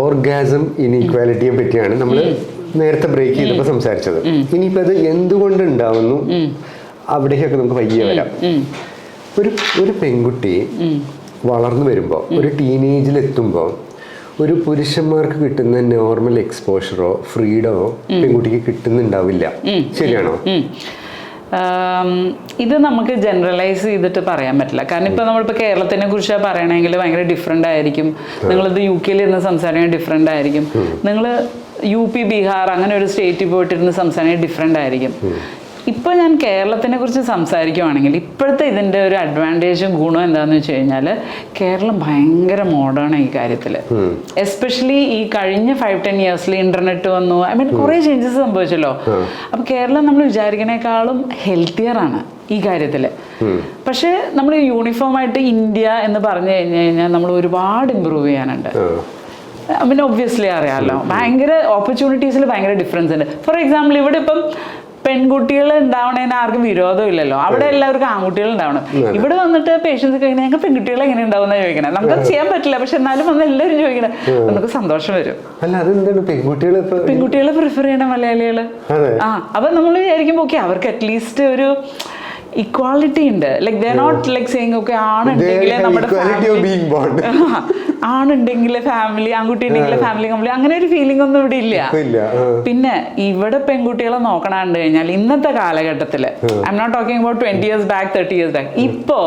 Orgasm ഇനീക്വാലിറ്റിയെ പറ്റിയാണ് നമ്മൾ നേരത്തെ ബ്രേക്ക് ചെയ്തപ്പോൾ സംസാരിച്ചത്. ഇനിയിപ്പോൾ അത് എന്തുകൊണ്ട് ഉണ്ടാവുന്നു അവിടേക്കൊക്കെ നമുക്ക് പയ്യെ വരാം. ഒരു പെൺകുട്ടി വളർന്നു വരുമ്പോൾ, ഒരു ടീനേജിലെത്തുമ്പോൾ ഒരു പുരുഷന്മാർക്ക് കിട്ടുന്ന നോർമൽ എക്സ്പോഷറോ ഫ്രീഡമോ പെൺകുട്ടിക്ക് കിട്ടുന്നുണ്ടാവില്ല. ശരിയാണോ? ഇത് നമുക്ക് ജനറലൈസ് ചെയ്തിട്ട് പറയാൻ പറ്റില്ല. കാരണം ഇപ്പോൾ നമ്മളിപ്പോൾ കേരളത്തിനെ കുറിച്ച് പറയണമെങ്കിൽ ഭയങ്കര ഡിഫറെൻ്റ് ആയിരിക്കും. നിങ്ങളിത് UK ഇരുന്ന് സംസാരിക്കാൻ ഡിഫറെൻ്റ് ആയിരിക്കും. നിങ്ങൾ UP ബീഹാർ അങ്ങനെ ഒരു സ്റ്റേറ്റിൽ പോയിട്ടിരുന്ന് സംസാരിക്കാൻ ഡിഫറെൻ്റ് ആയിരിക്കും. ഇപ്പോൾ ഞാൻ കേരളത്തിനെ കുറിച്ച് സംസാരിക്കുവാണെങ്കിൽ ഇപ്പോഴത്തെ ഇതിൻ്റെ ഒരു അഡ്വാൻറ്റേജും ഗുണം എന്താണെന്ന് വെച്ച് കഴിഞ്ഞാൽ കേരളം ഭയങ്കര മോഡേണാണ് ഈ കാര്യത്തിൽ. എസ്പെഷ്യലി ഈ കഴിഞ്ഞ 5-10 ഇയേഴ്സിൽ ഇൻ്റർനെറ്റ് വന്നു. കുറേ ചേഞ്ചസ് സംഭവിച്ചല്ലോ. അപ്പോൾ കേരളം നമ്മൾ വിചാരിക്കുന്നേക്കാളും ഹെൽത്തിയറാണ് ഈ കാര്യത്തിൽ. പക്ഷേ നമ്മൾ യൂണിഫോമായിട്ട് ഇന്ത്യ എന്ന് പറഞ്ഞു കഴിഞ്ഞാൽ നമ്മൾ ഒരുപാട് ഇമ്പ്രൂവ് ചെയ്യാനുണ്ട്. പിന്നെ ഒബ്വിയസ്ലി അറിയാമല്ലോ, ഭയങ്കര ഓപ്പർച്യൂണിറ്റീസിൽ ഭയങ്കര ഡിഫറൻസ് ഉണ്ട്. ഫോർ എക്സാമ്പിൾ, ഇവിടെ ഇപ്പം പെൺകുട്ടികൾ ഉണ്ടാവണേന് ആർക്കും വിരോധമില്ലല്ലോ. അവിടെ എല്ലാവർക്കും ആൺകുട്ടികൾ ഉണ്ടാവണം. ഇവിടെ വന്നിട്ട് പേഷ്യൻസ് കഴിഞ്ഞാൽ ഞങ്ങൾ പെൺകുട്ടികൾ എങ്ങനെ ഉണ്ടാവും എന്നാണ് ചോദിക്കണേ. നമുക്ക് ചെയ്യാൻ പറ്റില്ല, പക്ഷെ എന്നാലും വന്ന് എല്ലാവരും ചോദിക്കണേ, നമുക്ക് സന്തോഷം വരും. പെൺകുട്ടികളെ പ്രിഫർ ചെയ്യണം മലയാളികള്. അപ്പൊ നമ്മൾ വിചാരിക്കുമ്പോ ഓക്കെ, അവർക്ക് അറ്റ്ലീസ്റ്റ് ഒരു ഇക്വാളിറ്റി ഉണ്ട്. Like they not like saying okay ആണുണ്ടെങ്കിലേ നമ്മുടെ ആണുണ്ടെങ്കിലേ ഫാമിലി, ആൺകുട്ടി ഉണ്ടെങ്കിലേ ഫാമിലി കംപ്ലീറ്റ്, അങ്ങനെ ഒരു ഫീലിംഗ് ഒന്നും ഇവിടെ ഇല്ല. പിന്നെ ഇവിടെ പെൺകുട്ടികളെ നോക്കണാണ്ട് കഴിഞ്ഞാൽ ഇന്നത്തെ കാലഘട്ടത്തില്, I am not talking about 20 years back 30 years back, ഇപ്പോ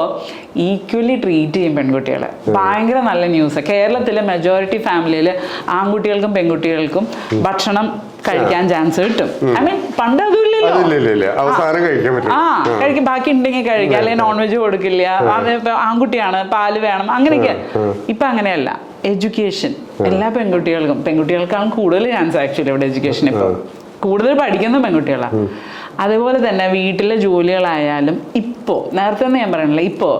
ഈക്വലി ട്രീറ്റ് ചെയ്യും പെൺകുട്ടികളെ. ഭയങ്കര നല്ല ന്യൂസ്. കേരളത്തിലെ മെജോറിറ്റി ഫാമിലിയിൽ ആൺകുട്ടികൾക്കും പെൺകുട്ടികൾക്കും ഭക്ഷണം കഴിക്കാൻ ചാൻസ് കിട്ടും. ഐ മീൻ പണ്ട് അതുമില്ലല്ലോ. കഴിക്കും, ബാക്കി ഉണ്ടെങ്കിൽ കഴിക്കാം, അല്ലെങ്കിൽ നോൺ വെജ് കൊടുക്കില്ല, അത് ആൺകുട്ടിയാണ് പാല് വേണം, അങ്ങനെയൊക്കെ. ഇപ്പൊ അങ്ങനെയല്ല. എഡ്യൂക്കേഷൻ എല്ലാ പെൺകുട്ടികൾക്കാണ് കൂടുതൽ ചാൻസ് ആക്ച്വലി ഇവിടെ എഡ്യൂക്കേഷൻ. ഇപ്പോൾ കൂടുതൽ പഠിക്കുന്ന പെൺകുട്ടികളാണ്. അതേപോലെ തന്നെ വീട്ടിലെ ജോലികളായാലും ഇപ്പോൾ, നേരത്തെ ഞാൻ പറയണില്ല, ഇപ്പോൾ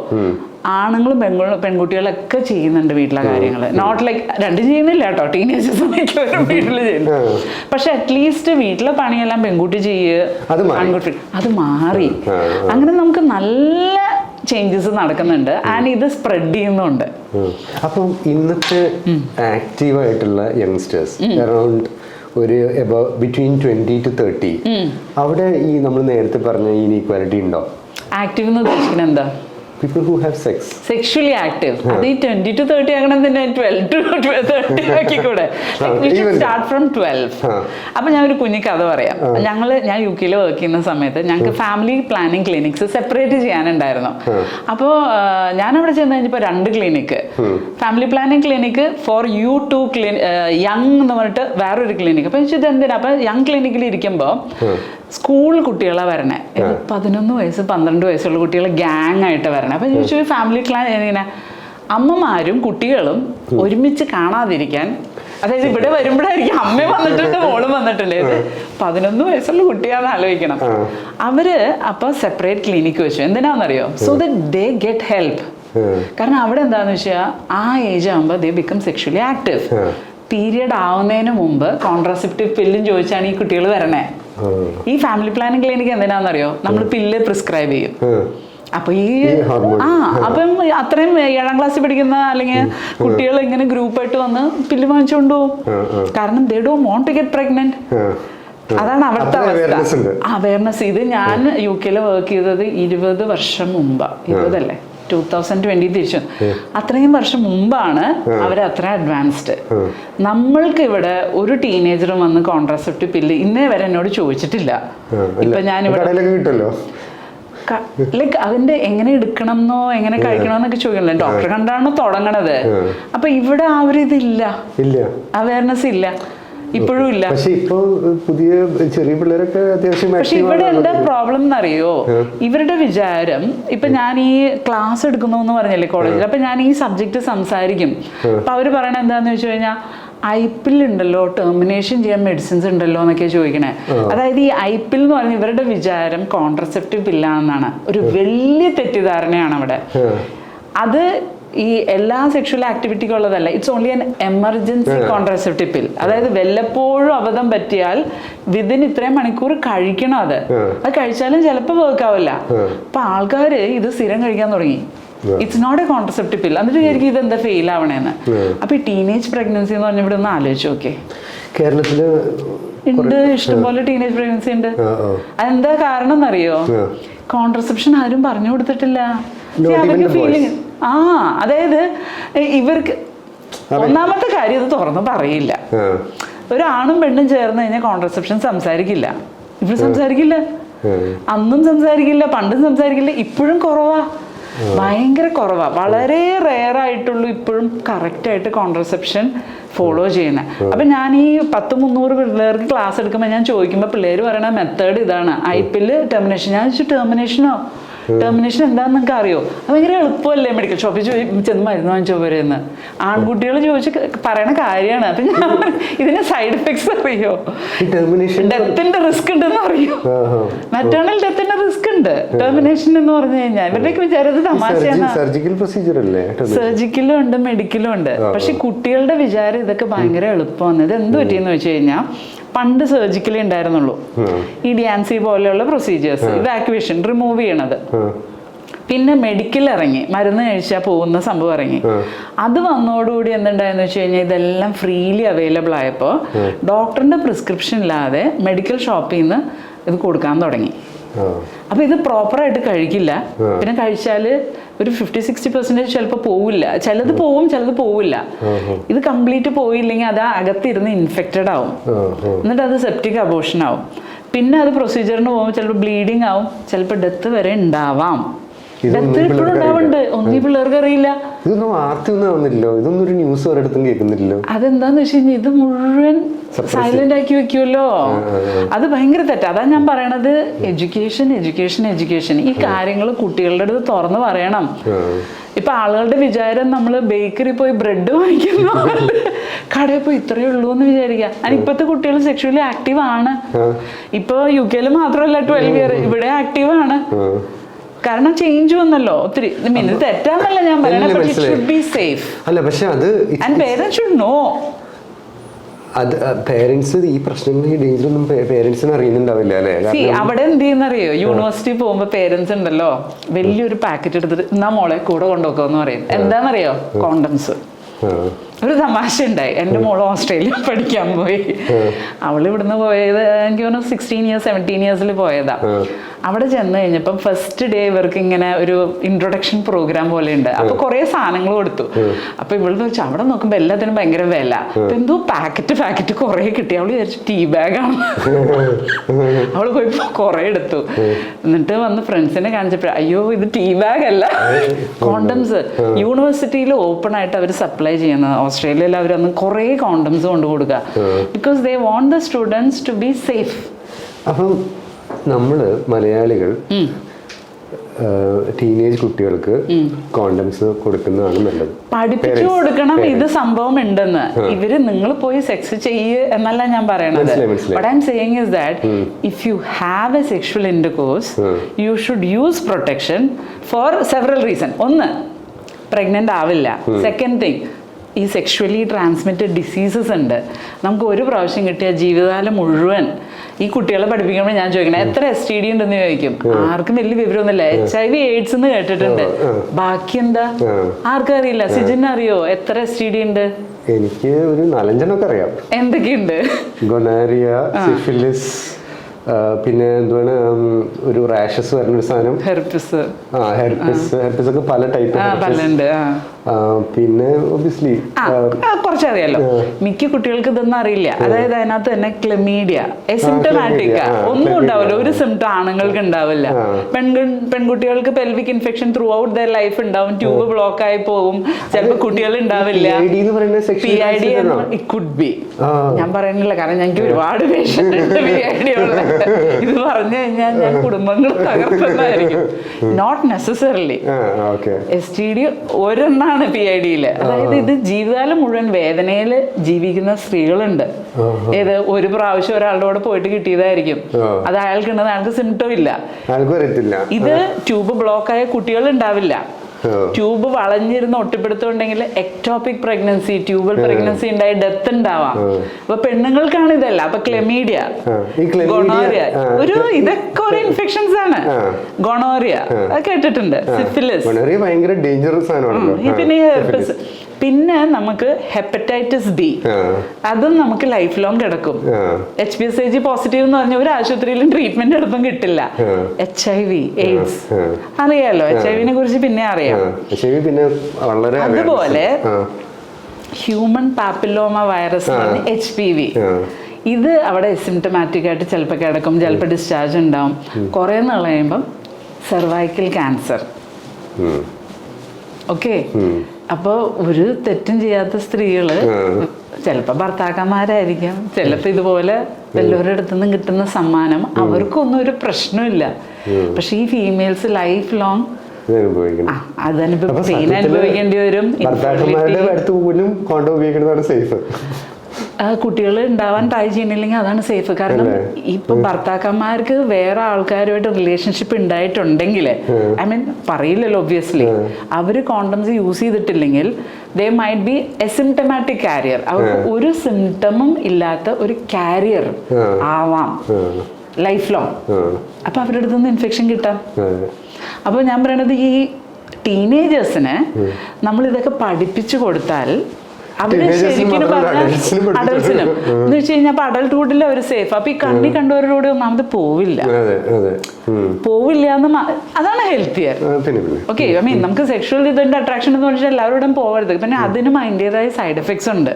ആണുങ്ങളും പെൺകുട്ടികളൊക്കെ ചെയ്യുന്നുണ്ട് വീട്ടിലെ കാര്യങ്ങൾ. നോട്ട് ലൈക്ക് രണ്ടും ചെയ്യുന്നില്ല കേട്ടോ, ടീനേജേഴ്സ് വീട്ടിൽ ചെയ്യുന്നു. പക്ഷെ അറ്റ്ലീസ്റ്റ് വീട്ടിലെ പണിയെല്ലാം പെൺകുട്ടി ചെയ്യുക, ആൺകുട്ടി അത് മാറി. അങ്ങനെ നമുക്ക് നല്ല ചേഞ്ചസ് നടക്കുന്നുണ്ട്. ആൻഡ് ഇത് സ്പ്രെഡ് ചെയ്യുന്നുണ്ട്. അപ്പം ഇന്നത്തെ ആക്റ്റീവായിട്ടുള്ള യങ്സ്റ്റേഴ്സ് അറൗണ്ട് ഒരു ബിറ്റ്വീൻ 20 to 30, അവിടെ ഈ നമ്മൾ നേരത്തെ പറഞ്ഞ ഇനീക്വാലിറ്റി ഉണ്ടോ? ആക്റ്റീവ് എന്ന് ഉദ്ദേശിക്കുന്നത് എന്താ? People who have sex. Sexually active. അത് ഈ 20 to 30 ആകണം തന്നെ 12 to 30 ആക്കിക്കൂടെ? We should start from 12. അപ്പൊ ഞാൻ ഒരു കുഞ്ഞി കഥ പറയാം. ഞാൻ UK വർക്ക് ചെയ്യുന്ന സമയത്ത് ഞങ്ങൾക്ക് ഫാമിലി പ്ലാനിങ് ക്ലിനിക്സ് സെപ്പറേറ്റ് ചെയ്യാനുണ്ടായിരുന്നു. അപ്പോൾ ഞാൻ അവിടെ ചെന്ന് കഴിഞ്ഞപ്പോൾ 2 clinic, family planning clinic for U2 young എന്ന് പറഞ്ഞിട്ട് വേറൊരു ക്ലിനിക്ക്. അപ്പൊ ഇത് എന്തിനാ? അപ്പൊ യങ് ക്ലിനിക്കിൽ ഇരിക്കുമ്പോൾ സ്കൂൾ കുട്ടികളെ വരണേ, 11 വയസ്സ് 12 വയസ്സുള്ള കുട്ടികൾ ഗ്യാങ് ആയിട്ട് വരണേ. അപ്പൊ ചോദിച്ചു ഫാമിലി ക്ലാസ് എങ്ങനെ അമ്മമാരും കുട്ടികളും ഒരുമിച്ച് കാണാതിരിക്കാൻ, അതായത് ഇവിടെ വരുമ്പോഴായിരിക്കും അമ്മ വന്നിട്ടുണ്ട് മോളും വന്നിട്ടുണ്ട്, 11 വയസ്സുള്ള കുട്ടിയാന്ന് ആലോചിക്കണം. അവര് അപ്പൊ സെപ്പറേറ്റ് ക്ലിനിക്ക് വെച്ചു. എന്തിനാണെന്നറിയോ? So that they get help. കാരണം അവിടെ എന്താന്ന് വെച്ചാൽ ആ ഏജ് ആകുമ്പോൾ they become sexually active. Period ആവുന്നതിന് മുമ്പ് കോൺട്രാസെപ്റ്റീവ് പില്ലും ചോദിച്ചാണ് ഈ കുട്ടികൾ വരണേ. ഈ ഫാമിലി പ്ലാനിങ് ക്ലിനിക്ക് എന്തിനാണെന്നറിയോ? നമ്മൾ പില്ല് പ്രിസ്ക്രൈബ് ചെയ്യും. അപ്പൊ അപ്പം അത്രയും 7ാം ക്ലാസ്സിൽ പഠിക്കുന്ന അല്ലെങ്കിൽ കുട്ടികൾ ഇങ്ങനെ ഗ്രൂപ്പായിട്ട് വന്ന് പില്ല് വാങ്ങിച്ചുകൊണ്ട് പോകും. കാരണം they don't want to get pregnant. അതാണ് അവിടുത്തെ അവസ്ഥ. അവയർനെസ്. ഇത് ഞാൻ UK വർക്ക് ചെയ്തത് 20 വർഷം മുമ്പാ. 20 അല്ലേ, 2020 തിരിച്ചു. അത്രയും വർഷം മുമ്പാണ് അവർ അത്ര അഡ്വാൻസ്ഡ്. നമ്മൾക്ക് ഇവിടെ ഒരു ടീനേജറും വന്ന് കോൺട്രാസെപ്റ്റീവ് പില്ല് ഇന്നേ വരെ എന്നോട് ചോദിച്ചിട്ടില്ല. ഇപ്പൊ ഞാനിവിടെ ലൈക്ക് അതിന്റെ എങ്ങനെ എടുക്കണം എന്നോ എങ്ങനെ കഴിക്കണോ എന്നൊക്കെ ചോദിക്കണല്ലോ. ഡോക്ടറെ കണ്ടാണ് തുടങ്ങണത്. അപ്പൊ ഇവിടെ ആ ഒരു ഇതില്ല, അവയർനെസ് ഇല്ല, ഇപ്പോഴും ഇല്ല. പക്ഷെ ഇവിടെ എന്താ പ്രോബ്ലം എന്നറിയോ? ഇവരുടെ വിചാരം, ഇപ്പൊ ഞാൻ ഈ ക്ലാസ് എടുക്കുന്നു എന്ന് പറഞ്ഞല്ലേ കോളേജിൽ, അപ്പൊ ഞാൻ ഈ സബ്ജക്ട് സംസാരിക്കും. അപ്പൊ അവര് പറയണ എന്താന്ന് വെച്ച് കഴിഞ്ഞാൽ ഐപ്പിൽ ഉണ്ടല്ലോ, ടെർമിനേഷൻ ചെയ്യാൻ മെഡിസിൻസ് ഉണ്ടല്ലോ എന്നൊക്കെ ചോദിക്കണേ. അതായത് ഈ ഐപ്പിൽ എന്ന് പറഞ്ഞ ഇവരുടെ വിചാരം കോൺട്രസെപ്റ്റീവ് പില്ലാണെന്നാണ്. ഒരു വലിയ തെറ്റിദ്ധാരണയാണ് അവിടെ. അത് ഈ എല്ലാ സെക്ഷൽ ആക്ടിവിറ്റിക്കും ഉള്ളതല്ല. It's only an emergency contraceptive pill. അതായത് വല്ലപ്പോഴും അബദ്ധം പറ്റിയാൽ വിതിൻ ഇത്രയും മണിക്കൂർ കഴിക്കണം. അത് കഴിച്ചാലും ചിലപ്പോൾ വർക്ക് ആവില്ല. അപ്പൊ ആൾക്കാര് ഇത് സ്ഥിരം കഴിക്കാൻ തുടങ്ങി. ഇറ്റ്സ് നോട്ട് എ കോൺട്രസെപ്റ്റീവ് പിൽ. എന്നിട്ട് വിചാരിക്കും ഇതെന്താ ഫെയിൽ ആവണേന്ന്. അപ്പൊ ഈ ടീനേജ് പ്രഗ്നൻസി എന്ന് പറഞ്ഞ ഇവിടെ ഒന്ന് ആലോചിച്ച് നോക്കേ. കേരളത്തില് ഉണ്ട്, ഇഷ്ടംപോലെ ടീനേജ് പ്രഗ്നൻസി ഉണ്ട്. അതെന്താ കാരണം എന്നറിയോ? കോൺട്രസെപ്ഷൻ ആരും പറഞ്ഞു കൊടുത്തിട്ടില്ല. അവർക്ക് ഫീലിംഗ് അതായത് ഇവർക്ക് ഒന്നാമത്തെ കാര്യം ഇത് തുറന്ന് പറയില്ല. ഒരാണും പെണ്ണും ചേർന്ന് കഴിഞ്ഞാൽ കോൺട്രസെപ്ഷൻ സംസാരിക്കില്ല. ഇവർ സംസാരിക്കില്ല, അന്നും സംസാരിക്കില്ല, പണ്ടും സംസാരിക്കില്ല. ഇപ്പോഴും കുറവാ, ഭയങ്കര കുറവാ. വളരെ റെയർ ആയിട്ടുള്ളൂ ഇപ്പോഴും കറക്റ്റായിട്ട് കോൺട്രസെപ്ഷൻ ഫോളോ ചെയ്യുന്നത്. അപ്പം ഞാൻ ഈ 100-300 പിള്ളേർക്ക് ക്ലാസ് എടുക്കുമ്പോൾ ഞാൻ ചോദിക്കുമ്പോൾ പിള്ളേർ പറയണ മെത്തേഡ് ഇതാണ്, ഐപ്പിൽ ടെർമിനേഷൻ. ഞാൻ ചോദിച്ചു ടെർമിനേഷൻ എന്താണെന്ന് നിങ്ങൾക്ക് അറിയോ? അത് ഭയങ്കര എളുപ്പമല്ലേ, മെഡിക്കൽ ഷോപ്പിൽ ചെന്ന് മരുന്ന് വാങ്ങിച്ചോ പോരെന്ന് ആൺകുട്ടികൾ ചോദിച്ച് പറയണ കാര്യമാണ്. അപ്പം ഞാൻ ഇതിന് സൈഡ് എഫക്ട്സ് അറിയോ? ഡെത്തിന്റെ റിസ്ക് ഉണ്ടെന്ന് അറിയോ? മെറ്റേണൽ ഡെത്തിന്റെ റിസ്ക് ഉണ്ട് ടെർമിനേഷൻ എന്ന് പറഞ്ഞു കഴിഞ്ഞാൽ. ഇവരുടെയൊക്കെ വിചാരം തമാശയാണ്. സർജിക്കലും ഉണ്ട്, മെഡിക്കലും ഉണ്ട്. പക്ഷെ കുട്ടികളുടെ വിചാരം ഇതൊക്കെ ഭയങ്കര എളുപ്പമാണ്. ഇത് എന്ത് പറ്റിയെന്ന് വെച്ച് കഴിഞ്ഞാൽ പണ്ട് സർജിക്കലേ ഉണ്ടായിരുന്നുള്ളൂ. ഈ ഡിയാൻസി പോലെയുള്ള പ്രൊസീജിയേഴ്സ്, ഇവാക്യുവേഷൻ, റിമൂവ് ചെയ്യണത്. പിന്നെ മെഡിക്കൽ ഇറങ്ങി, മരുന്ന് കഴിച്ചാൽ പോകുന്ന സംഭവം ഇറങ്ങി. അത് വന്നതോടുകൂടി എന്തുണ്ടായെന്ന് വെച്ച് കഴിഞ്ഞാൽ ഇതെല്ലാം ഫ്രീലി അവൈലബിൾ ആയപ്പോൾ ഡോക്ടറിന്റെ പ്രിസ്ക്രിപ്ഷൻ ഇല്ലാതെ മെഡിക്കൽ ഷോപ്പിൽ നിന്ന് ഇത് കൊടുക്കാൻ തുടങ്ങി. അപ്പൊ ഇത് പ്രോപ്പറായിട്ട് കഴിക്കില്ല. പിന്നെ കഴിച്ചാല് ഒരു 50-60% ചിലപ്പോൾ പോവില്ല. ചിലത് പോവും, ചിലത് പോവില്ല. ഇത് കംപ്ലീറ്റ് പോയില്ലെങ്കിൽ അത് അകത്തിരുന്ന് ഇൻഫെക്റ്റഡ് ആവും. എന്നിട്ട് അത് സെപ്റ്റിക് അബോർഷൻ ആവും. പിന്നെ അത് പ്രൊസീജിയറിന് പോകുമ്പോൾ ചിലപ്പോൾ ബ്ലീഡിങ് ആവും, ചിലപ്പോൾ ഡെത്ത് വരെ ഉണ്ടാവാം. ഡെത്ത് ഇപ്പോഴും ഉണ്ടാവുന്നുണ്ട്. ഒന്നീ പിള്ളേർക്ക് അറിയില്ല. അതെന്താന്ന് വെച്ച് കഴിഞ്ഞാൽ ഇത് മുഴുവൻ സൈലന്റ് ആക്കി വെക്കുമല്ലോ. അത് ഭയങ്കര തെറ്റാ. അതാ ഞാൻ പറയണത്, എഡ്യൂക്കേഷൻ. ഈ കാര്യങ്ങൾ കുട്ടികളുടെ അടുത്ത് തുറന്ന് പറയണം. ഇപ്പൊ ആളുകളുടെ വിചാരം നമ്മള് ബേക്കറി പോയി ബ്രെഡ് വാങ്ങിക്കുന്ന കടയിൽ പോയി ഇത്രയേ ഉള്ളൂ എന്ന് വിചാരിക്കാം. ഇപ്പത്തെ കുട്ടികൾ സെക്ഷുവലി ആക്റ്റീവ് ആണ്. ഇപ്പൊ UK മാത്രമല്ല 12 ഇയർ ഇവിടെ ആക്റ്റീവ് ആണ്. കാരണം ചേഞ്ച് വന്നല്ലോ ഒത്തിരി. ഇത് തെറ്റാന്നല്ല ഞാൻ പറയുന്നത്, but it should be safe. അല്ല, പക്ഷെ അത് and parents should know. അത് പേരൻസ് ഈ പ്രശ്നങ്ങൾ, ഈ ഡേഞ്ചർ ഒന്നും പേരൻസിന് അറിയുന്നുണ്ടാവില്ല അല്ലേ? അവിടെ എന്ത് ചെയ്യുന്നറിയോ? യൂണിവേഴ്സിറ്റി പോകുമ്പോ പേരൻസ് ഉണ്ടല്ലോ വലിയൊരു പാക്കറ്റ് എടുത്തിട്ട് എന്നാ മോളെ കൂടെ കൊണ്ടുപോക്കോന്ന് പറയും. എന്താണെന്നറിയോ? കോണ്ടംസ്. ഒരു തമാശ ഉണ്ടായി. എൻ്റെ മോള് ഓസ്ട്രേലിയ പഠിക്കാൻ പോയി. അവൾ ഇവിടുന്ന് പോയത് എനിക്ക് തോന്നുന്നു 16 years 17 years പോയതാ. അവിടെ ചെന്ന് കഴിഞ്ഞപ്പം ഫസ്റ്റ് ഡേ ഇവർക്ക് ഇങ്ങനെ ഒരു ഇൻട്രൊഡക്ഷൻ പ്രോഗ്രാം പോലെ ഉണ്ട്. അപ്പൊ കുറെ സാധനങ്ങൾ കൊടുത്തു. അപ്പൊ ഇവള് വെച്ചാൽ അവിടെ നോക്കുമ്പോ എല്ലാത്തിനും ഭയങ്കര വില. അപ്പൊ എന്തോ പാക്കറ്റ് കുറെ കിട്ടി. അവള് വിചാരിച്ചു ടീ ബാഗാണ്. അവള് പോയി കുറെ എടുത്തു. എന്നിട്ട് വന്ന് ഫ്രണ്ട്സിനെ കാണിച്ചപ്പോ അയ്യോ ഇത് ടീ ബാഗ് അല്ല, കോണ്ടംസ്. യൂണിവേഴ്സിറ്റിയിൽ ഓപ്പൺ ആയിട്ട് അവർ സപ്ലൈ ചെയ്യുന്നത്. ഓസ്ട്രേലിയയിൽ അവരന്ന് കുറെ കോണ്ടംസ് കൊണ്ടു കൊടുക്കുക. Because they want the students to be safe. അപ്പം നമ്മള് മലയാളികൾ ടീനേജ് കുട്ടികൾക്ക് കോണ്ടംസ് കൊടുക്കുന്നതാണ് നല്ലത്. പഠിപ്പിച്ചു കൊടുക്കണം ഇത് സംഭവം ഉണ്ടെന്ന്. ഇവര് നിങ്ങൾ പോയി സെക്സ് ചെയ്യ് എന്നല്ല ഞാൻ പറയണത്. What I'm saying is that if you have a sexual intercourse, you should use protection for several reasons. ഒന്ന്, pregnant ആവില്ല. Second thing, ഈ സെക്ഷുവലി ട്രാൻസ്മിറ്റഡ് ഡിസീസസ് ഉണ്ട്. നമുക്ക് ഒരു പ്രാവശ്യം കിട്ടിയ ജീവിതകാലം മുഴുവൻ ഈ കുട്ടികളെ പഠിപ്പിക്കുമ്പോൾ ഞാൻ ചോദിക്കണം എത്ര STD ഉണ്ടെന്ന് ചോദിക്കും. ആർക്കും വലിയ വിവരമൊന്നുമില്ല. HIV AIDS എന്ന് കേട്ടിട്ടുണ്ട്, ബാക്കി എന്താ ആർക്കും അറിയില്ല. സിജിന് അറിയോ എത്ര STD ഉണ്ട്? എനിക്ക് ഒരു 4-5 അറിയാം. എന്തൊക്കെയുണ്ട്? ഗൊണാരിയ, സിഫിലിസ്, പിന്നെ എന്താണ് ഒരു റാഷസ് വരുന്നൊരു സാധനം, ഹെർപ്പിസ് ഒക്കെ പല ടൈപ്പ്. പിന്നെ ഒബ്വിയസ്ലി കുറച്ചറിയാലോ. മിക്ക കുട്ടികൾക്ക് ഇതൊന്നും അറിയില്ല. അതായത് അതിനകത്ത് തന്നെ ക്ലമീഡിയ എസിംപ്റ്റമാറ്റിക്ക ഒന്നും ഉണ്ടാവില്ല. ഒരു സിംറ്റം ആണുങ്ങൾക്ക് ഉണ്ടാവില്ല. പെൺകുട്ടികൾക്ക് pelvic infection through out their life ഉണ്ടാവും. ട്യൂബ് ബ്ലോക്ക് ആയി പോകും. ചിലപ്പോൾ കുട്ടികൾ ഉണ്ടാവില്ല. PID it could be. ഞാൻ പറയുന്നില്ല, കാരണം ഞങ്ങൾക്ക് ഒരുപാട് പേഷ്യന്റ് ഉണ്ട് PID ഉള്ള. ഇത് പറഞ്ഞു കഴിഞ്ഞാൽ ഞാൻ കുടുംബങ്ങൾ തകർക്കുന്നതായിരിക്കും. Not necessarily. STD ഒരെണ്ണാണ് PIDയില്. അതായത് ഇത് ജീവിതകാലം മുഴുവൻ വേദനയിൽ ജീവിക്കുന്ന സ്ത്രീകളുണ്ട്. ഏത് ഒരു പ്രാവശ്യം ഒരാളുടെ കൂടെ പോയിട്ട് കിട്ടിയതായിരിക്കും. അത് അയാൾക്കുണ്ടെന്ന് അയാൾക്ക് സിംറ്റം ഇല്ല. ഇത് ട്യൂബ് ബ്ലോക്ക് ആയ കുട്ടികൾ ഉണ്ടാവില്ല. ട്യൂബ് വളഞ്ഞിരുന്ന് ഒട്ടിപ്പിടുത്തുണ്ടെങ്കിൽ എക്ടോപിക് പ്രഗ്നൻസി, ട്യൂബൽ പ്രഗ്നൻസി ഉണ്ടായി ഡെത്ത് ഉണ്ടാവാം. അപ്പൊ പെണ്ണുങ്ങൾക്കാണ് ഇതല്ല. അപ്പൊ ക്ലെമീഡിയ, ഗൊണോറിയ, ഇതൊക്കെ ഒരു ഇൻഫെക്ഷൻസ് ആണ്. ഗൊണോറിയ കേട്ടിട്ടുണ്ട്, സിഫിലിസ്, ഭയങ്കര ഡേഞ്ചറസ് ആണ്. പിന്നെ നമുക്ക് ഹെപ്പറ്റൈറ്റിസ് ബി, അതും നമുക്ക് ലൈഫ് ലോങ് കിടക്കും. HPSAG പോസിറ്റീവ് എന്ന് പറഞ്ഞ ഒരു ആശുപത്രിയിലും ട്രീറ്റ്മെന്റ് എടുത്തും കിട്ടില്ല. HIV, എയ്ഡ്സ് അറിയാലോ, HIV കുറിച്ച് പിന്നെ അറിയാം. അതുപോലെ ഹ്യൂമൻ പാപ്പിലോമ വൈറസ് HPV, ഇത് അവിടെ സിംറ്റമാറ്റിക് ആയിട്ട് ചിലപ്പോൾ കിടക്കും, ചിലപ്പോൾ ഡിസ്ചാർജ് ഉണ്ടാവും. കുറെ നാൾ കഴിയുമ്പം സെർവൈക്കൽ ക്യാൻസർ. ഓക്കെ, അപ്പോൾ ഒരു തെറ്റും ചെയ്യാത്ത സ്ത്രീകള് ചിലപ്പോൾ ഭർത്താക്കന്മാരായിരിക്കാം, ചിലപ്പോൾ ഇതുപോലെ എല്ലാവരുടെ അടുത്തുനിന്നും കിട്ടുന്ന സമ്മാനം, അവർക്കൊന്നും ഒരു പ്രശ്നമില്ല. പക്ഷെ ഈ ഫീമെയിൽസ് ലൈഫ് ലോങ് അതനുഭവം പെയിൻ അനുഭവിക്കേണ്ടി വരും. കുട്ടികൾ ഉണ്ടാവാൻ ട്രൈ ചെയ്യണില്ലെങ്കിൽ അതാണ് സേഫ്. കാരണം ഇപ്പൊ ഭർത്താക്കന്മാർക്ക് വേറെ ആൾക്കാരുമായിട്ട് റിലേഷൻഷിപ്പ് ഉണ്ടായിട്ടുണ്ടെങ്കിൽ, ഐ മീൻ പറയില്ലല്ലോ ഒബ്വിയസ്ലി, അവര് കോണ്ടംസ് യൂസ് ചെയ്തിട്ടില്ലെങ്കിൽ they might be asymptomatic carrier. അവർക്ക് ഒരു സിംറ്റമും ഇല്ലാത്ത ഒരു കാരിയർ ആവാം ലൈഫ് ലോങ്. അപ്പൊ അവരുടെ അടുത്തുനിന്ന് ഇൻഫെക്ഷൻ കിട്ടാം. അപ്പൊ ഞാൻ പറയണത് ഈ ടീനേജേഴ്സിന് നമ്മൾ ഇതൊക്കെ പഠിപ്പിച്ചു കൊടുത്താൽ അവര് ശരിക്കും അഡൽസിനും എന്ന് വെച്ച് കഴിഞ്ഞാൽ അപ്പൊ അഡൽട്ട്ഹുഡിൽ അവർ സേഫ്. അപ്പൊ ഈ കണ്ണി കണ്ടവരോട് ഒന്നാമത് പോവില്ല എന്ന്, അതാണ് ഹെൽത്തിയർ. ഓക്കെ, ഐ മീൻ നമുക്ക് സെക്ഷൽ ഇതിന്റെ അട്രാക്ഷൻ എന്ന് പറഞ്ഞാൽ എല്ലാവരോടും പോകരുത്. പിന്നെ അതിനും അതിൻ്റെതായ സൈഡ് എഫക്ട്സ് ഉണ്ട്.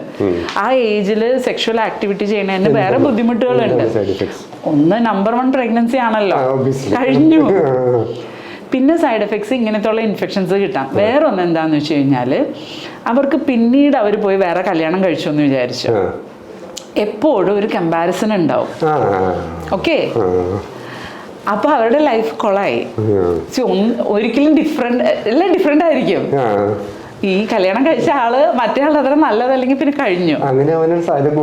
ആ ഏജിൽ സെക്ഷൽ ആക്ടിവിറ്റി ചെയ്യുന്നതിന് വേറെ ബുദ്ധിമുട്ടുകളുണ്ട്. ഒന്ന് നമ്പർ 1 പ്രഗ്നൻസി ആണല്ലോ, കഴിഞ്ഞു. പിന്നെ സൈഡ് എഫക്ട്സ് ഇങ്ങനത്തുള്ള ഇൻഫെക്ഷൻസ് കിട്ടാം. വേറെ ഒന്ന് എന്താന്ന് വെച്ച് കഴിഞ്ഞാല് അവർക്ക് പിന്നീട് അവർ പോയി വേറെ കല്യാണം കഴിച്ചു എന്ന് വിചാരിച്ചു, എപ്പോഴും ഒരു കമ്പാരിസൺ ഉണ്ടാവും. ഓക്കെ, അപ്പൊ അവരുടെ ലൈഫ് കൊളായി. ഒരിക്കലും എല്ലാം ഡിഫറെന്റ് ആയിരിക്കും. ഈ കല്യാണം കഴിച്ച ആള് മറ്റേ ആൾ അത്ര നല്ലതല്ലെങ്കിൽ പിന്നെ കഴിഞ്ഞു, സാധ്യത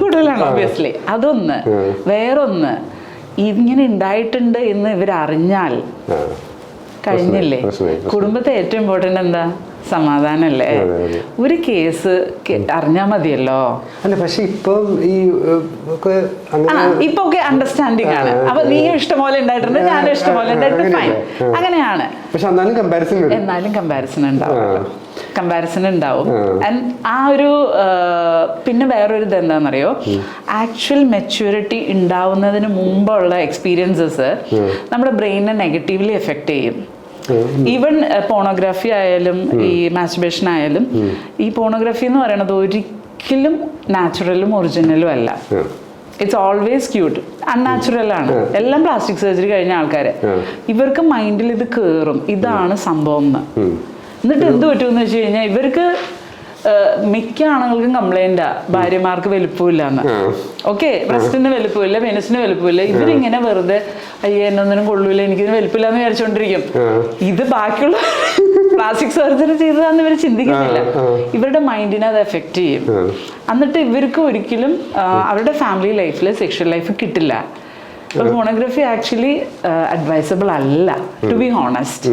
കൂടുതലാണ് ഒബ്വിയസ്ലി. അതൊന്ന്. വേറൊന്ന്, ഇങ്ങനെ ഉണ്ടായിട്ടുണ്ട് എന്ന് ഇവരറിഞ്ഞാൽ കഴിഞ്ഞില്ലേ. കുടുംബത്തെ ഏറ്റവും ഇമ്പോർട്ടൻ്റ് എന്താ? സമാധാനല്ലേ. ഒരു കേസ് അറിഞ്ഞാൽ മതിയല്ലോ. പക്ഷെ ഇപ്പൊ ഒക്കെ അണ്ടർസ്റ്റാൻഡിങ് ആണ്. അപ്പൊ നീ ഇഷ്ടംപോലെ ഉണ്ടായിട്ടുണ്ട്, ഞാനും ഇഷ്ടംപോലെ ഉണ്ടായിട്ടുണ്ട്, ഫൈൻ, അങ്ങനെയാണ്. എന്നാലും കമ്പാരിസൺ ഉണ്ടാവും. ആൻഡ് ആ ഒരു പിന്നെ വേറൊരു ഇത് എന്താണെന്നറിയോ, ആക്ച്വൽ മെച്യൂരിറ്റി ഉണ്ടാവുന്നതിന് മുമ്പുള്ള എക്സ്പീരിയൻസസ് നമ്മുടെ ബ്രെയിനിനെ നെഗറ്റീവ്ലി എഫക്ട് ചെയ്യും. ഈവൻ പോണോഗ്രാഫി ആയാലും ഈ മാസ്റ്റുർബേഷൻ ആയാലും, ഈ പോണോഗ്രാഫി എന്ന് പറയുന്നത് ഒരിക്കലും നാച്ചുറലും ഒറിജിനലും അല്ല. ഇറ്റ്സ് ഓൾവേസ് ക്യൂട്ട്, അൺനാച്ചുറൽ ആണ്. എല്ലാം പ്ലാസ്റ്റിക് സർജറി കഴിഞ്ഞ ആൾക്കാര്, ഇവർക്ക് മൈൻഡിൽ ഇത് കയറും, ഇതാണ് സംഭവം എന്ന്. എന്നിട്ട് എന്ത് പറ്റുമെന്ന് വെച്ച് കഴിഞ്ഞാൽ ഇവർക്ക് മിക്ക ആണുങ്ങൾക്കും കംപ്ലൈന്റാ, ഭാര്യമാർക്ക് വലുപ്പമില്ലാന്ന്. ഓക്കെ, ബ്രസ്റ്റിന് വലുപ്പമില്ല, പെനിസിന് വലുപ്പമില്ല. ഇവരിങ്ങനെ വെറുതെ അയ്യോ എന്നൊന്നിനും കൊള്ളൂല, എനിക്കിതിന് വലുപ്പമില്ലാന്ന് വിചാരിച്ചോണ്ടിരിക്കും. ഇത് ബാക്കിയുള്ള പ്ലാസ്റ്റിക് സർജറി ചെയ്തതാന്ന് ഇവർ ചിന്തിക്കുന്നില്ല. ഇവരുടെ മൈൻഡിനെ അത് എഫക്റ്റ് ചെയ്യും. എന്നിട്ട് ഇവർക്ക് ഒരിക്കലും അവരുടെ ഫാമിലി ലൈഫിൽ സെക്ഷൽ ലൈഫ് കിട്ടില്ല. പോണോഗ്രഫി ആക്ച്വലി അഡ്വൈസബിൾ അല്ല, ടു ബി ഹോണസ്റ്റ്.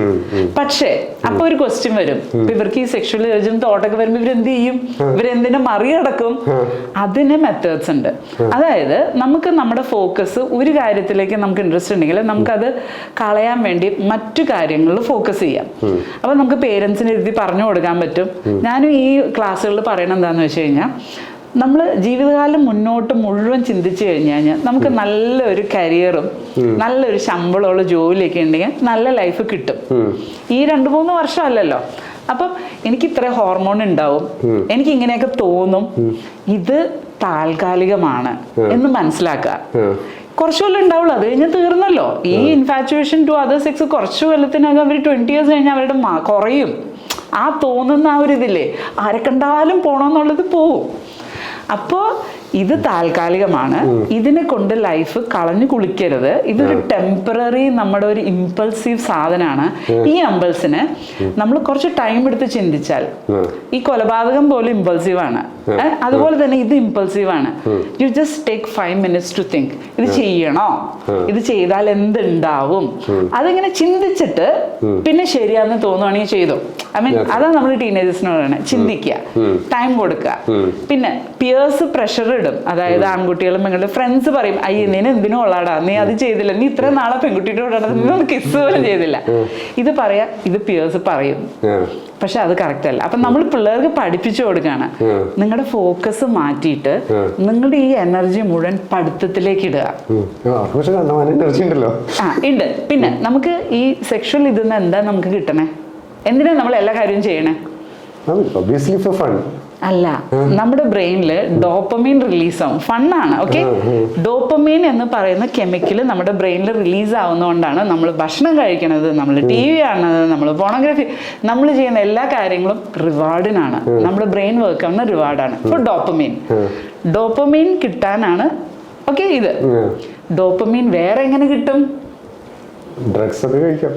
പക്ഷേ അപ്പൊ ഒരു ക്വസ്റ്റ്യൻ വരും, ഇവർക്ക് ഈ സെക്ഷൽ ഏർജും തോട്ടൊക്കെ വരുമ്പോൾ ഇവരെന്ത് ചെയ്യും? ഇവരെന്തിനെ മറികടക്കും? അതിന് മെത്തേഡ്സ് ഉണ്ട്. അതായത് നമുക്ക് നമ്മുടെ ഫോക്കസ് ഒരു കാര്യത്തിലേക്ക് നമുക്ക് ഇൻട്രസ്റ്റ് ഉണ്ടെങ്കിൽ നമുക്കത് കളയാൻ വേണ്ടി മറ്റു കാര്യങ്ങളിൽ ഫോക്കസ് ചെയ്യാം. അപ്പൊ നമുക്ക് പേരൻസിന് എഴുതി പറഞ്ഞു കൊടുക്കാൻ പറ്റും. ഞാനും ഈ ക്ലാസ്സുകളിൽ പറയണത് എന്താണെന്ന് വെച്ച് കഴിഞ്ഞാൽ, നമ്മൾ ജീവിതകാലം മുന്നോട്ട് മുഴുവൻ ചിന്തിച്ചു കഴിഞ്ഞാൽ നമുക്ക് നല്ലൊരു കരിയറും നല്ലൊരു ശമ്പളമുള്ള ജോലിയൊക്കെ ഉണ്ടെങ്കിൽ നല്ല ലൈഫ് കിട്ടും. ഈ 2-3 വർഷം അല്ലല്ലോ. അപ്പം എനിക്ക് ഇത്ര ഹോർമോൺ ഉണ്ടാവും, എനിക്ക് ഇങ്ങനെയൊക്കെ തോന്നും, ഇത് താൽക്കാലികമാണ് എന്ന് മനസ്സിലാക്കുക. കുറച്ചു കൊല്ലം ഉണ്ടാവുള്ളൂ, അത് കഴിഞ്ഞാൽ തീർന്നല്ലോ. ഈ ഇൻഫാച്യുവേഷൻ ടു അതർ സെക്സ് കുറച്ചു കൊല്ലത്തിനകം അവർ 20 years കഴിഞ്ഞാൽ അവരുടെ കുറയും. ആ തോന്നുന്ന ആ ഒരു ഇതില്ലേ, ആരെ കണ്ടാലും പോണമെന്നുള്ളത് പോവും. അപ്പോൾ ഇത് താൽക്കാലികമാണ്, ഇതിനെ കൊണ്ട് ലൈഫ് കളഞ്ഞു കുളിക്കരുത്, ഇതൊരു ടെമ്പററി നമ്മുടെ ഒരു ഇമ്പൾസീവ് സാധനമാണ്. ഈ ഇമ്പൾസിന് നമ്മൾ കുറച്ച് ടൈം എടുത്ത് ചിന്തിച്ചാൽ, ഈ കൊലപാതകം പോലെ ഇമ്പൾസീവ് ആണ്, അതുപോലെ തന്നെ ഇത് ഇമ്പൾസീവ് ആണ്. You just take 5 minutes to think, ഇത് ചെയ്യണോ, ഇത് ചെയ്താൽ എന്തുണ്ടാവും, അതിങ്ങനെ ചിന്തിച്ചിട്ട് പിന്നെ ശരിയാന്ന് തോന്നുവാണെങ്കിൽ ചെയ്തോ. ഐ മീൻ അതാണ് നമ്മൾ ടീനേജേഴ്സിനോട് പറയുന്നത്, ചിന്തിക്കുക, ടൈം കൊടുക്കുക. പിന്നെ പിയേഴ്സ് പ്രഷർ ഇടും, അതായത് ആൺകുട്ടികളും പെൺകുട്ടികളും ഫ്രണ്ട്സ് പറയും, അയ്യ നീ എന്തിനും ഉള്ളാടാ, നീ അത് ചെയ്തില്ല, നീ ഇത്ര നാളെ പെൺകുട്ടിയോട് കിസ് പോലും ചെയ്തില്ല, ഇത് പറയാ, ഇത് പിയേഴ്സ് പറയും. പക്ഷെ അത് കറക്റ്റ് അല്ല. അപ്പൊ നമ്മൾ പിള്ളേർക്ക് പഠിപ്പിച്ചു കൊടുക്കുകയാണ്, നിങ്ങളുടെ ഫോക്കസ് മാറ്റിയിട്ട് നിങ്ങളുടെ ഈ എനർജി മുഴുവൻ പഠിത്തത്തിലേക്ക് ഇടുക. ഉണ്ട്. പിന്നെ നമുക്ക് ഈ സെക്ഷൽ ഇതിന്ന് എന്താ നമുക്ക് കിട്ടണേ, എന്തിനാ നമ്മൾ എല്ലാ കാര്യവും ചെയ്യണേ? അല്ല, നമ്മുടെ ബ്രെയിനിൽ ഡോപ്പമീൻ റിലീസ് ആവും, ഫണ്ണാണ്. ഓക്കെ, ഡോപ്പമീൻ എന്ന് പറയുന്ന കെമിക്കൽ നമ്മുടെ ബ്രെയിനിൽ റിലീസ് ആവുന്നതുകൊണ്ടാണ് നമ്മൾ ഭക്ഷണം കഴിക്കണത്, നമ്മൾ TV കാണുന്നത്, നമ്മൾ ഫോണോഗ്രാഫി, നമ്മൾ ചെയ്യുന്ന എല്ലാ കാര്യങ്ങളും റിവാർഡിനാണ്. നമ്മുടെ ബ്രെയിൻ വർക്ക് ആവുന്ന റിവാർഡാണ്. ഇപ്പോൾ ഡോപ്പമീൻ കിട്ടാനാണ്. ഓക്കെ, ഇത് ഡോപ്പമീൻ വേറെ എങ്ങനെ കിട്ടും? ഡ്രഗ്സ് ഒക്കെ കഴിക്കാം.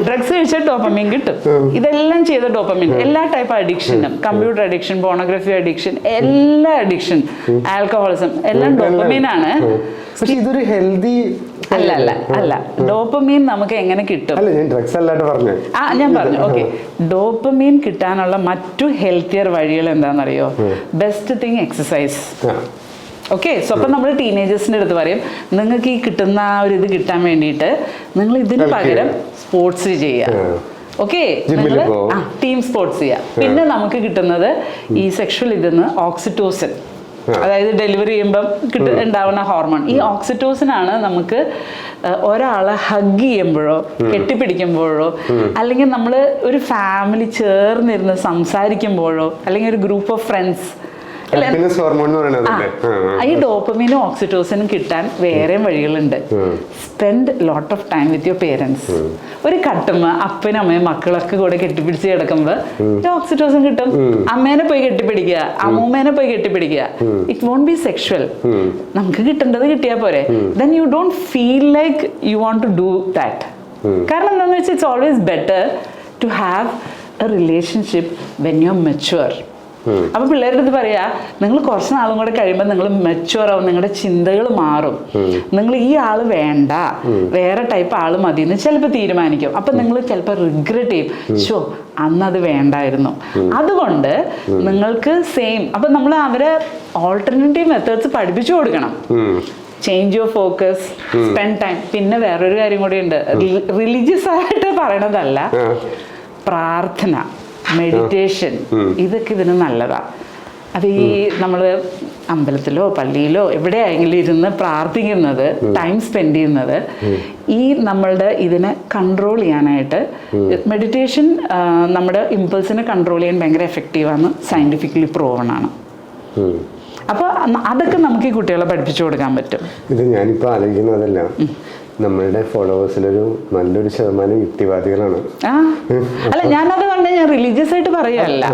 ഡ്രഗ്സ് കഴിച്ചാൽ ഡോപ്പമീൻ കിട്ടും. ഇതെല്ലാം ചെയ്ത ഡോപ്പമീൻ, എല്ലാ ടൈപ്പ് അഡിക്ഷനും, കമ്പ്യൂട്ടർ അഡിക്ഷൻ, പോണോഗ്രഫി അഡിക്ഷൻ, എല്ലാ അഡിക്ഷൻ, ആൽക്കഹോളിസം, എല്ലാം ഡോപ്പമീൻ ആണ്. ഇതൊരു ഹെൽത്തി അല്ല. ഡോപ്പമീൻ നമുക്ക് എങ്ങനെ കിട്ടും? ഞാൻ പറഞ്ഞു. ഓക്കെ, ഡോപ്പമീൻ കിട്ടാനുള്ള മറ്റു ഹെൽത്തിയർ വഴികൾ എന്താണെന്നറിയോ? Best thing exercise. Okay, so അപ്പം നമ്മൾ ടീനേജേഴ്സിൻ്റെ അടുത്ത് പറയും, നിങ്ങൾക്ക് ഈ കിട്ടുന്ന ആ ഒരു ഇത് കിട്ടാൻ വേണ്ടിയിട്ട് നിങ്ങൾ ഇതിന് പകരം സ്പോർട്സ് ചെയ്യുക. ഓക്കെ, നിങ്ങൾ ടീം സ്പോർട്സ് ചെയ്യുക. പിന്നെ നമുക്ക് കിട്ടുന്നത് ഈ സെക്ഷൽ ഇതിന്ന് ഓക്സിറ്റോസിൻ, അതായത് ഡെലിവറി ചെയ്യുമ്പം ഉണ്ടാവുന്ന ഹോർമോൺ. ഈ ഓക്സിറ്റോസിനാണ് നമുക്ക് ഒരാളെ ഹഗ് ചെയ്യുമ്പോഴോ കെട്ടിപ്പിടിക്കുമ്പോഴോ, അല്ലെങ്കിൽ നമ്മൾ ഒരു ഫാമിലി ചേർന്നിരുന്ന് സംസാരിക്കുമ്പോഴോ, അല്ലെങ്കിൽ ഒരു ഗ്രൂപ്പ് ഓഫ് ഫ്രണ്ട്സ്, ഈ ഡോപ്പമീനും ഓക്സിറ്റോസിനും കിട്ടാൻ വേറെയും വഴികളുണ്ട്. Spend lot of time with your parents. ഒരു കട്ടുമ്പോ അപ്പനും അമ്മയും മക്കളൊക്കെ കൂടെ കെട്ടിപ്പിടിച്ച് കിടക്കുമ്പോ ഓക്സിറ്റോസിൻ കിട്ടും. അമ്മേനെ പോയി കെട്ടിപ്പിടിക്കുക, അമ്മൂമ്മേനെ പോയി കെട്ടിപ്പിടിക്കുക. It won't be sexual. നമുക്ക് കിട്ടേണ്ടത് കിട്ടിയാൽ പോരെ. Then you don't feel like you want to do that. കാരണം എന്താണെന്ന് വെച്ചാൽ it's always better to have a relationship when you are mature. അപ്പൊ പിള്ളേരുടെ അടുത്ത് പറയാ, നിങ്ങൾ കുറച്ച് നാളും കൂടെ കഴിയുമ്പോൾ നിങ്ങൾ മെച്യൂർ ആവും, നിങ്ങളുടെ ചിന്തകൾ മാറും, നിങ്ങൾ ഈ ആള് വേണ്ട, വേറെ ടൈപ്പ് ആള് മതി എന്ന് ചിലപ്പോൾ തീരുമാനിക്കും. അപ്പൊ നിങ്ങൾ ചിലപ്പോൾ റിഗ്രറ്റ് ചെയ്യും, ഷോ അന്നത് വേണ്ടായിരുന്നു. അതുകൊണ്ട് നിങ്ങൾക്ക് സെയിം, അപ്പൊ നമ്മൾ അവരെ ഓൾട്ടർനേറ്റീവ് മെത്തേഡ്സ് പഠിപ്പിച്ചു കൊടുക്കണം. Change your focus, spend time. പിന്നെ വേറൊരു കാര്യം കൂടി ഉണ്ട്, റിലീജിയസ് ആയിട്ട് പറയണതല്ല, പ്രാർത്ഥന, മെഡിറ്റേഷൻ, ഇതൊക്കെ ഇതിന് നല്ലതാ. അത് ഈ നമ്മൾ അമ്പലത്തിലോ പള്ളിയിലോ എവിടെയായെങ്കിലും ഇരുന്ന് പ്രാർത്ഥിക്കുന്നത്, ടൈം സ്പെൻഡ് ചെയ്യുന്നത്, ഈ നമ്മളുടെ ഇതിനെ കൺട്രോൾ ചെയ്യാനായിട്ട്, മെഡിറ്റേഷൻ നമ്മുടെ ഇമ്പൾസിനെ കൺട്രോൾ ചെയ്യാൻ ഭയങ്കര എഫക്റ്റീവാണ്, സയൻറ്റിഫിക്കലി പ്രൂവൺ ആണ്. അപ്പോൾ അതൊക്കെ നമുക്ക് ഈ കുട്ടികളെ പഠിപ്പിച്ചു കൊടുക്കാൻ പറ്റും. ഇത് ഞാനിപ്പോൾ ആലോചിക്കുന്നതല്ല, നമ്മളുടെ ഫോളോവേഴ്സിലൊരു നല്ലൊരു ശതമാനം യുക്തിവാദികളാണ്. അല്ല, ഞാനത് കണ്ട് ഞാൻ റിലീജിയസ് ആയിട്ട് പറയല്ല,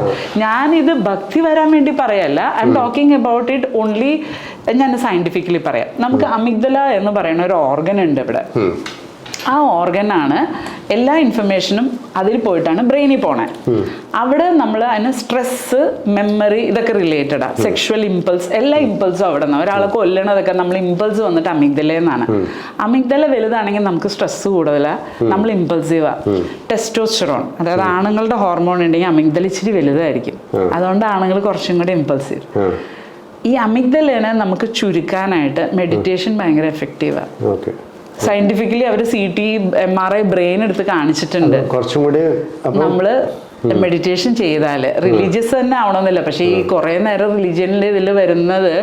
ഞാനിത് ഭക്തി വരാൻ വേണ്ടി പറയല്ല. I am talking about it only. ഞാൻ സയന്റിഫിക്കലി പറയാം. നമുക്ക് അമിഗ്ദല എന്ന് പറയുന്ന ഒരു ഓർഗൻ ഉണ്ട് ഇവിടെ. ആ ഓർഗനാണ് എല്ലാ ഇൻഫർമേഷനും അതിൽ പോയിട്ടാണ് ബ്രെയിനിൽ പോണേ. അവിടെ നമ്മൾ അതിന് സ്ട്രെസ്, മെമ്മറി, ഇതൊക്കെ റിലേറ്റഡാണ്. സെക്ഷുവൽ ഇമ്പൾസ്, എല്ലാ ഇമ്പൾസും അവിടെ നിന്ന്. ഒരാളെ കൊല്ലണതൊക്കെ നമ്മൾ ഇമ്പൾസ് വന്നിട്ട് അമിഗ്ദലയെന്നാണ്. അമിഗ്ദല വലുതാണെങ്കിൽ നമുക്ക് സ്ട്രെസ് കൂടുതലാണ്, നമ്മൾ ഇമ്പൾസീവാ. ടെസ്റ്റോസ്റ്ററോൺ, അതായത് ആണുങ്ങളുടെ ഹോർമോൺ ഉണ്ടെങ്കിൽ അമിഗ്ദല ഇച്ചിരി വലുതായിരിക്കും. അതുകൊണ്ട് ആണുങ്ങൾ കുറച്ചും കൂടി ഇമ്പൾസീവ്. ഈ അമിഗ്ദലനെ നമുക്ക് ചുരുക്കാനായിട്ട് മെഡിറ്റേഷൻ ഭയങ്കര എഫക്റ്റീവാണ്. സയന്റിഫിക്കലി അവർ CT MRI ബ്രെയിൻ എടുത്ത് കാണിച്ചിട്ടുണ്ട്. കുറച്ചും കൂടി നമ്മള് മെഡിറ്റേഷൻ ചെയ്താല്, റിലീജിയസ് തന്നെ ആവണമെന്നില്ല, പക്ഷെ ഈ കുറെ നേരം റിലീജിയനിൽ ഇതിൽ വരുന്നത്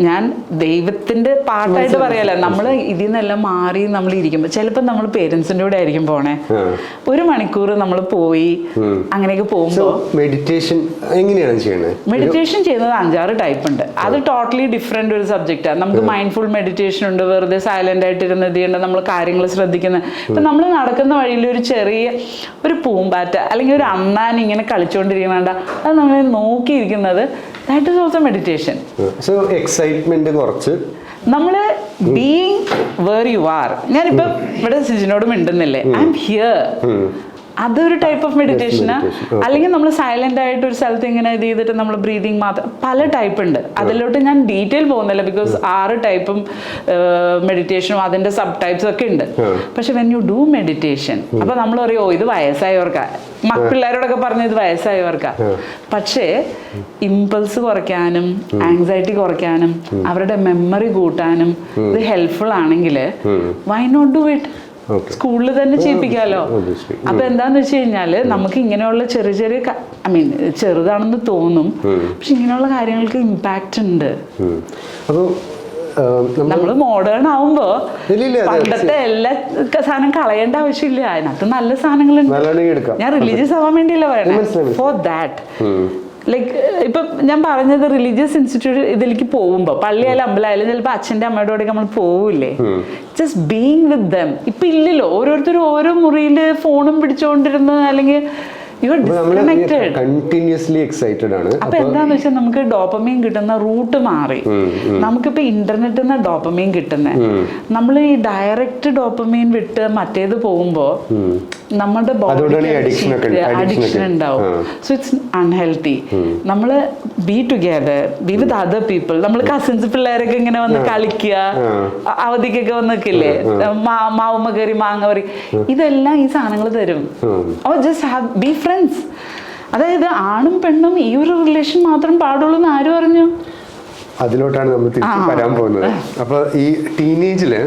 ഞാൻ ദൈവത്തിന്റെ പാട്ടായിട്ട് പറയല്ല, നമ്മൾ ഇതിൽ നിന്നെല്ലാം മാറി നമ്മൾ ഇരിക്കുമ്പോൾ ചിലപ്പോൾ നമ്മൾ പേരൻസിന്റെ കൂടെ ആയിരിക്കും പോണേ, 1 മണിക്കൂർ നമ്മൾ പോയി അങ്ങനെയൊക്കെ പോകുമ്പോൾ മെഡിറ്റേഷൻ എങ്ങനെയാണ് ചെയ്യുന്നത്? മെഡിറ്റേഷൻ ചെയ്യുന്നത് 5-6 ടൈപ്പ് ഉണ്ട്. അത് ടോട്ടലി ഡിഫറെന്റ് ഒരു സബ്ജക്റ്റാണ്. നമുക്ക് മൈൻഡ്ഫുൾ മെഡിറ്റേഷൻ ഉണ്ട്, വെറുതെ സൈലന്റ് ആയിട്ട് ഇരുന്ന് ഇത് ചെയ്യേണ്ട, നമ്മൾ കാര്യങ്ങൾ ശ്രദ്ധിക്കുന്നത്. ഇപ്പൊ നമ്മൾ നടക്കുന്ന വഴിയിൽ ഒരു ചെറിയ ഒരു പൂമ്പാറ്റ അല്ലെങ്കിൽ ഒരു അണ്ണാൻ ഇങ്ങനെ കളിച്ചുകൊണ്ടിരിക്കുന്നുണ്ട്, അത് നമ്മൾ നോക്കിയിരിക്കുന്നത്, that is also meditation. So excitement കുറച്ച് നമ്മള് ബീയിങ് വേർ യു ആർ. ഞാനിപ്പം ഇവിടെ സിജിനോട് മിണ്ടുന്നില്ലേ, ഐ എം ഹിയർ, അതൊരു ടൈപ്പ് ഓഫ് മെഡിറ്റേഷനാ. അല്ലെങ്കിൽ നമ്മൾ സൈലന്റ് ആയിട്ട് ഒരു സ്ഥലത്ത് ഇങ്ങനെ ഇത് ചെയ്തിട്ട് നമ്മൾ ബ്രീതിങ് മാത്രം, പല ടൈപ്പ് ഉണ്ട്. അതിലോട്ട് ഞാൻ ഡീറ്റെയിൽ പോകുന്നില്ല, ബിക്കോസ് 6 ടൈപ്പും മെഡിറ്റേഷനും അതിന്റെ സബ് ടൈപ്സ് ഒക്കെ ഉണ്ട്. പക്ഷെ വെൻ യു ഡു മെഡിറ്റേഷൻ, അപ്പൊ നമ്മൾ പറയോ ഇത് വയസ്സായവർക്കാ, പിള്ളേരോടൊക്കെ പറഞ്ഞ ഇത് വയസ്സായവർക്കാ. പക്ഷേ ഇമ്പൾസ് കുറയ്ക്കാനും ആങ്സൈറ്റി കുറയ്ക്കാനും അവരുടെ മെമ്മറി കൂട്ടാനും ഇത് ഹെൽപ്ഫുൾ ആണെങ്കിൽ വൈ നോട്ട് ഡു ഇറ്റ്? സ്കൂളിൽ തന്നെ ചെയ്യിപ്പിക്കാമല്ലോ. അപ്പൊ എന്താന്ന് വെച്ച് കഴിഞ്ഞാല് നമുക്ക് ഇങ്ങനെയുള്ള ചെറിയ ചെറിയ ഐ മീൻ ചെറുതാണെന്ന് തോന്നും, പക്ഷെ ഇങ്ങനെയുള്ള കാര്യങ്ങൾക്ക് ഇമ്പാക്റ്റ് ഉണ്ട്. നമ്മള് മോഡേൺ ആവുമ്പോ പണ്ടത്തെ എല്ലാ സാധനം കളയേണ്ട ആവശ്യമില്ല, അതിനകത്ത് നല്ല സാധനങ്ങളുണ്ട്. ഞാൻ റിലീജിയസ് ആവാൻ വേണ്ടിയല്ല പറയണേ, ഫോർ ദാറ്റ്. ലൈക്ക് ഇപ്പം ഞാൻ പറഞ്ഞത് റിലീജിയസ് ഇൻസ്റ്റിറ്റ്യൂട്ട് ഇതിലേക്ക് പോകുമ്പോൾ, പള്ളിയായാലും അമ്പലമായാലും ചിലപ്പോൾ അച്ഛൻ്റെ അമ്മയുടെ കൂടെ നമ്മൾ പോവില്ലേ, ജസ്റ്റ് ബീയിങ് വിത്ത് ദം. ഇപ്പം ഇല്ലല്ലോ, ഓരോരുത്തരും ഓരോ മുറിയിൽ ഫോണും പിടിച്ചുകൊണ്ടിരുന്ന് അല്ലെങ്കിൽ കണ്ടിന്യൂസ്ലി എക്സൈറ്റഡ് ആണ്. അപ്പൊ എന്താന്ന് വെച്ചാൽ നമുക്ക് ഡോപ്പമീൻ കിട്ടുന്ന റൂട്ട് മാറി. നമുക്കിപ്പോ ഇന്റർനെറ്റിൽ നിന്ന് ഡോപ്പമീൻ കിട്ടുന്നത്, നമ്മൾ ഈ ഡയറക്റ്റ് ഡോപ്പമീൻ വിട്ട് മറ്റേത് പോകുമ്പോ നമ്മുടെ ബോഡി അഡിക്ഷൻ ഉണ്ടാവും. So it's unhealthy. നമ്മള് be together, be with other people. നമ്മൾ കസിൻസ് പിള്ളേരൊക്കെ ഇങ്ങനെ വന്ന് കളിക്കുക, അവധിക്കൊക്കെ വന്ന് നിൽക്കില്ലേ, മാവുമ്മ കയറി മാങ്ങ പറി, ഇതെല്ലാം ഈ സാധനങ്ങൾ തരും. ഓ ജസ്റ്റ് ഹാവ് ബി ഫ്രണ്ട്സ്. അതായത് ആണും പെണ്ണും ഈ ഒരു റിലേഷൻ മാത്രം പാടുള്ളൂ എന്ന് ആര് പറഞ്ഞു? അതിലോട്ടാണ് നമ്മൾ തിരിച്ച് വരാൻ പോകുന്നത്. അപ്പൊ ഈ ടീനേജില്